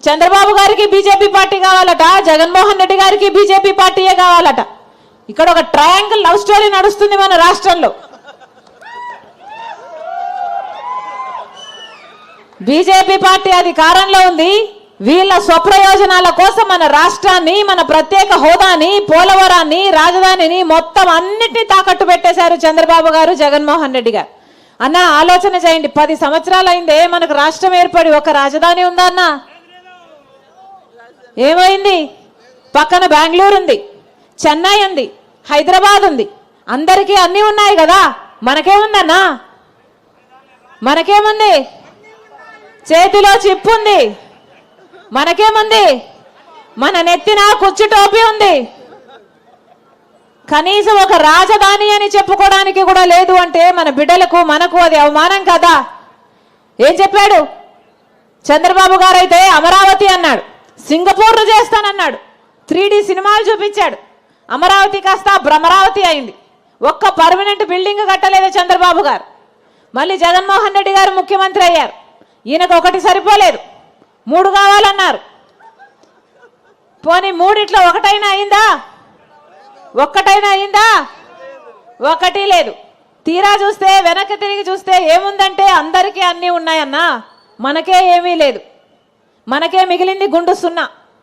చంద్రబాబు గారికి BJP party కావాలట, జగన్మోహన్ రెడ్డి గారికి బీజేపీ పార్టీయే కావాలట. ఇక్కడ ఒక ట్రయాంగిల్ లవ్ స్టోరీ నడుస్తుంది మన రాష్ట్రంలో. బీజేపీ పార్టీ అధికారంలో ఉంది. వీళ్ళ స్వప్రయోజనాల కోసం మన రాష్ట్రాన్ని, మన ప్రత్యేక హోదాని, పోలవరాన్ని, రాజధానిని మొత్తం అన్నిటినీ తాకట్టు పెట్టేశారు చంద్రబాబు గారు, జగన్మోహన్ రెడ్డి గారు. అన్న ఆలోచన చేయండి, 10 సంవత్సరాలు అయిందే మనకు రాష్ట్రం ఏర్పడి, ఒక రాజధాని ఉందా అన్న? ఏమైంది? పక్కన బెంగళూరు ఉంది, చెన్నై ఉంది, హైదరాబాద్ ఉంది, అందరికీ అన్నీ ఉన్నాయి కదా. మనకేముందన్నా? మనకేముంది? చేతిలో చిప్పు ఉంది. మనకేముంది? మన నెత్తిన కుచ్చు టోపీ ఉంది. కనీసం ఒక రాజధాని అని చెప్పుకోవడానికి కూడా లేదు అంటే మన బిడ్డలకు, మనకు అది అవమానం కదా. ఏం చెప్పాడు చంద్రబాబు గారు? అయితే అమరావతి అన్నాడు, సింగపూర్ను చేస్తానన్నాడు, 3D సినిమాలు చూపించాడు. అమరావతి కాస్త భ్రమరావతి అయింది. ఒక్క పర్మనెంట్ బిల్డింగ్ కట్టలేదు చంద్రబాబు గారు. మళ్ళీ జగన్మోహన్ రెడ్డి గారు ముఖ్యమంత్రి అయ్యారు. ఈయనకు ఒకటి సరిపోలేదు, 3 కావాలన్నారు. పోనీ 3 ఒకటైనా అయిందా? ఒక్కటైనా అయిందా? ఒకటి లేదు. తీరా చూస్తే, వెనక్కి తిరిగి చూస్తే ఏముందంటే అందరికీ అన్నీ ఉన్నాయన్నా, మనకే ఏమీ లేదు. మనకే మిగిలింది గుండు సున్నా.